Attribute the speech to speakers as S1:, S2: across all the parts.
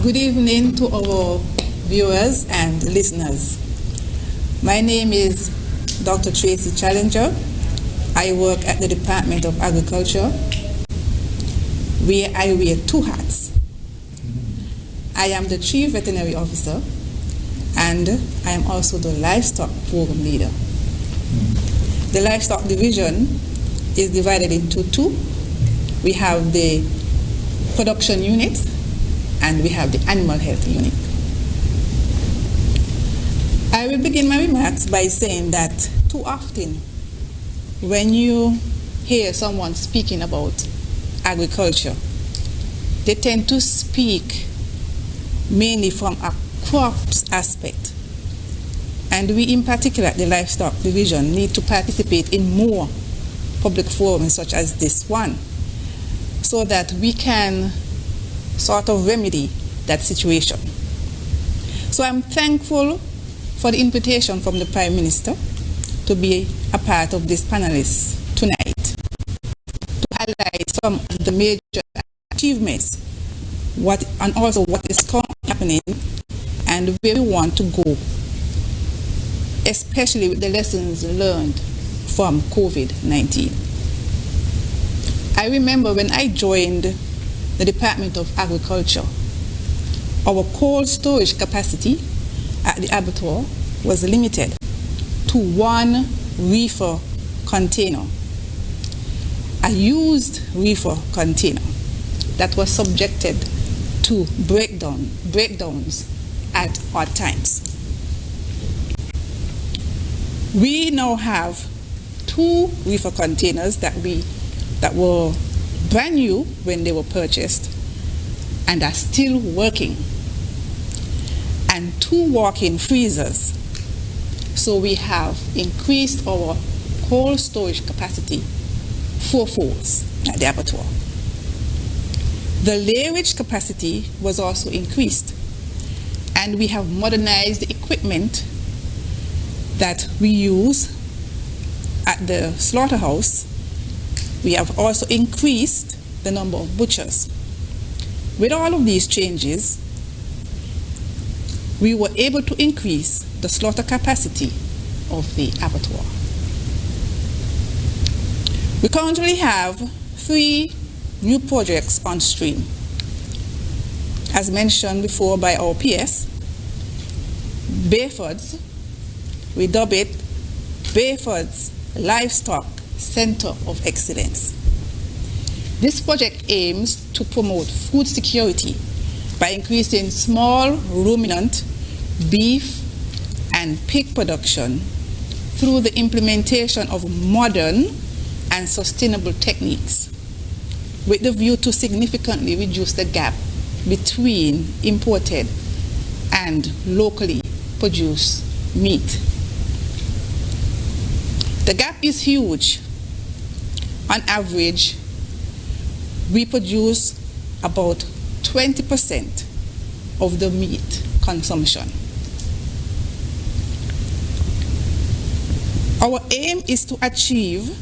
S1: Good evening to our viewers and listeners. My name is Dr. Tracy Challenger. I work at the Department of Agriculture, where I wear two hats. I am the Chief Veterinary Officer, and I am also the Livestock Program Leader. The Livestock Division is divided into two. We have the Production Unit, and we have the Animal Health Unit. I will begin my remarks by saying that too often when you hear someone speaking about agriculture, they tend to speak mainly from a crops aspect. And we in particular at the Livestock Division need to participate in more public forums such as this one, so that we can sort of remedy that situation. So I'm thankful for the invitation from the Prime Minister to be a part of this panelist tonight, to highlight some of the major achievements, and also what is currently happening and where we want to go, especially with the lessons learned from COVID-19. I remember when I joined the Department of Agriculture, our cold storage capacity at the abattoir was limited to one reefer container, a used reefer container that was subjected to breakdowns at odd times. We now have two reefer containers that were brand new when they were purchased and are still working, and two walk-in freezers. So we have increased our cold storage capacity fourfold at the abattoir. The layerage capacity was also increased, and we have modernized the equipment that we use at the slaughterhouse. We have also increased the number of butchers. With all of these changes, we were able to increase the slaughter capacity of the abattoir. We currently have 3 new projects on stream. As mentioned before by our PS, Bayford's, we dub it Bayford's Livestock Center of Excellence. This project aims to promote food security by increasing small ruminant, beef, and pig production through the implementation of modern and sustainable techniques, with the view to significantly reduce the gap between imported and locally produced meat. The gap is huge. On average, we produce about 20% of the meat consumption. Our aim is to achieve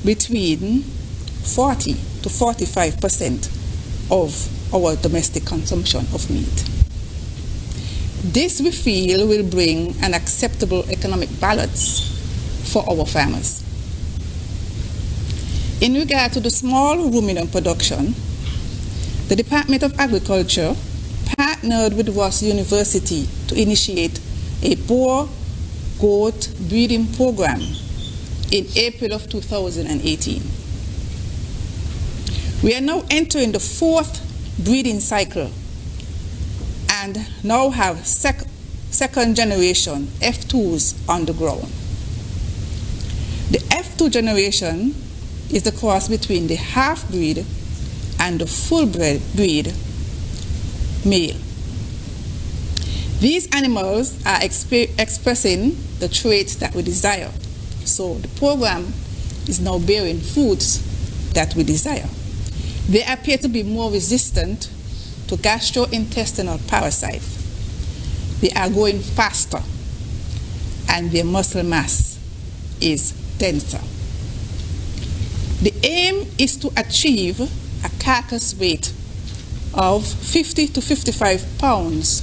S1: between 40 to 45% of our domestic consumption of meat. This, we feel, will bring an acceptable economic balance for our farmers. In regard to the small ruminant production, the Department of Agriculture partnered with Ross University to initiate a boar goat breeding program in April of 2018. We are now entering the 4th breeding cycle and now have second generation F2s on the ground. The F2 generation is the cross between the half-breed and the full-breed male. These animals are expressing the traits that we desire. So the program is now bearing fruits that we desire. They appear to be more resistant to gastrointestinal parasites. They are growing faster, and their muscle mass is denser. The aim is to achieve a carcass weight of 50 to 55 pounds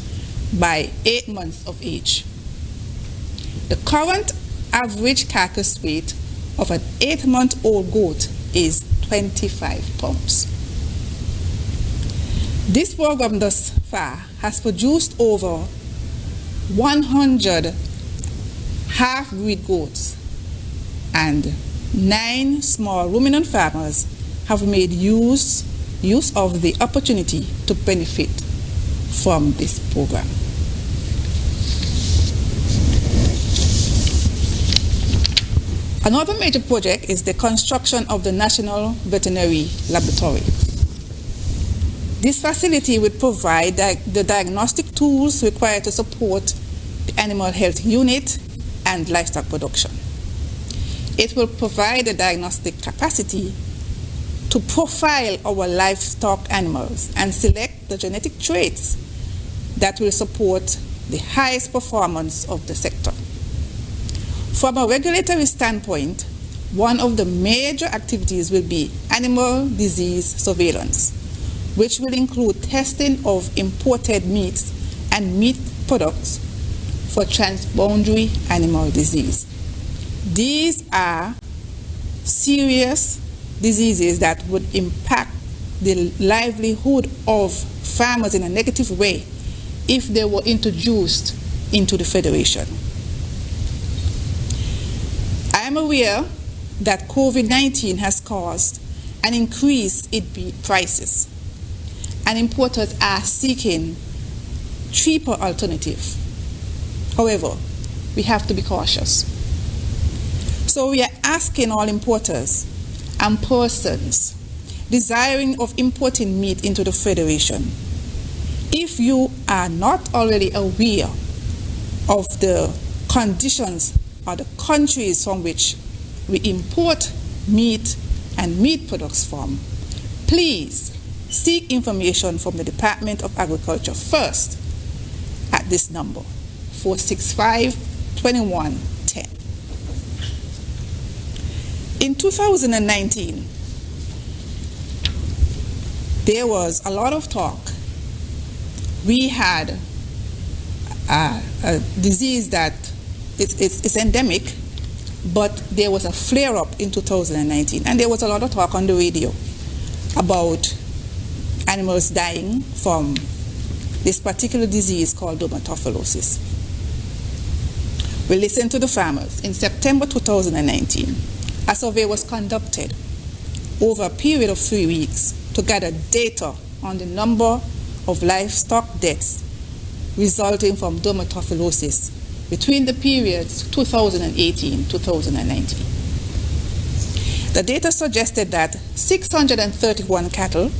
S1: by 8 months of age. The current average carcass weight of an 8-month-old goat is 25 pounds. This program thus far has produced over 100 half-breed goats, and 9 small ruminant farmers have made use of the opportunity to benefit from this program. Another major project is the construction of the National Veterinary Laboratory. This facility would provide the diagnostic tools required to support the animal health unit and livestock production. It will provide the diagnostic capacity to profile our livestock animals and select the genetic traits that will support the highest performance of the sector. From a regulatory standpoint, one of the major activities will be animal disease surveillance, which will include testing of imported meats and meat products for transboundary animal disease. These are serious diseases that would impact the livelihood of farmers in a negative way if they were introduced into the Federation. I am aware that COVID-19 has caused an increase in beef prices, and importers are seeking cheaper alternatives. However, we have to be cautious. So we are asking all importers and persons desiring of importing meat into the Federation, if you are not already aware of the conditions or the countries from which we import meat and meat products from, please seek information from the Department of Agriculture first at this number, 465-2110. In 2019, there was a lot of talk. We had a disease that it's endemic, but there was a flare-up in 2019, and there was a lot of talk on the radio about animals dying from this particular disease called dermatophilosis. We listened to the farmers. In September 2019, a survey was conducted over a period of 3 weeks to gather data on the number of livestock deaths resulting from dermatophilosis between the periods 2018-2019. The data suggested that 631 cattle,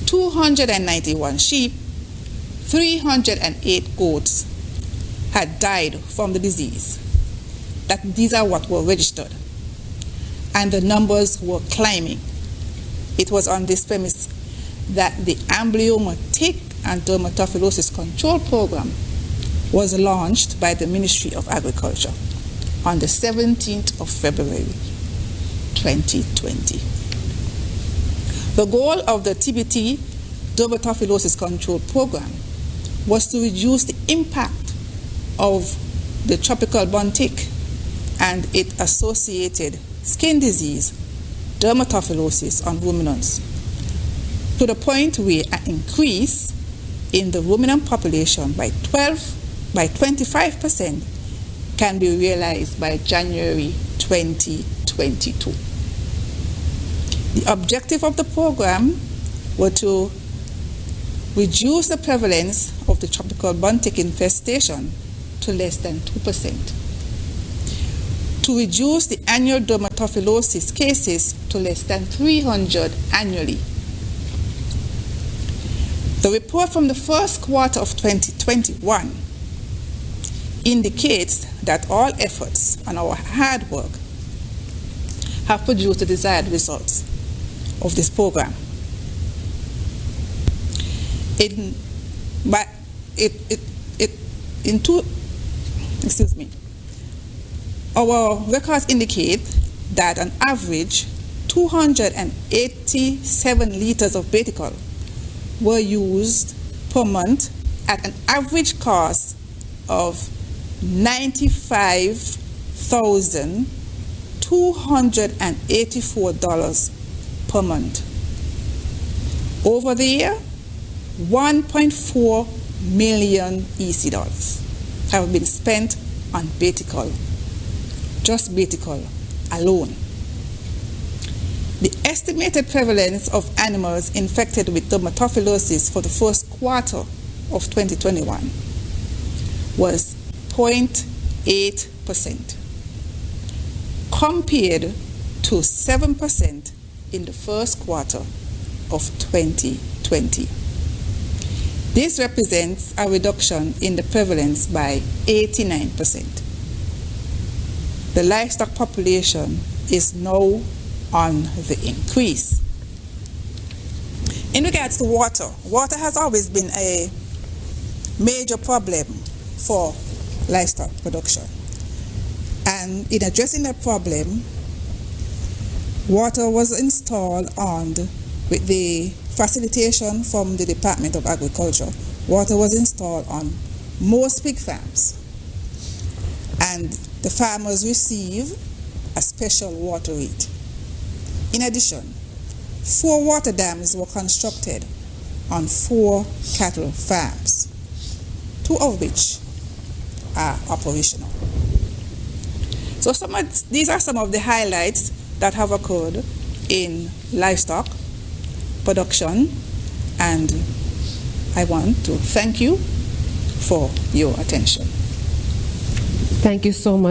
S1: 291 sheep, 308 goats had died from the disease. That these are what were registered. And the numbers were climbing. It was on this premise that the Amblyomma-tick and dermatophilosis control program was launched by the Ministry of Agriculture on the 17th of February 2020. The goal of the TBT dermatophilosis control program was to reduce the impact of the tropical bun tick and its associated skin disease, dermatophilosis, on ruminants, to the point where an increase in the ruminant population by 25% can be realized by January 2022. The objective of the program was to reduce the prevalence of the tropical bun tick infestation to less than 2%, to reduce the annual dermatophilosis cases to less than 300 annually. The report from the first quarter of 2021 indicates that all efforts and our hard work have produced the desired results of this program. Our records indicate that on average 287 liters of betical were used per month at an average cost of $95,284 per month. Over the year, 1.4 million EC dollars have been spent on Betical, just Betical alone. The estimated prevalence of animals infected with dermatophilosis for the first quarter of 2021 was 0.8%, compared to 7% in the first quarter of 2020. This represents a reduction in the prevalence by 89%. The livestock population is now on the increase. In regards to water, water has always been a major problem for livestock production. And in addressing that problem, water was installed with the facilitation from the Department of Agriculture. Water was installed on most pig farms, and the farmers receive a special water rate. In addition, 4 water dams were constructed on 4 cattle farms, 2 of which are operational. So these are some of the highlights that have occurred in livestock production, and I want to thank you for your attention.
S2: Thank you so much.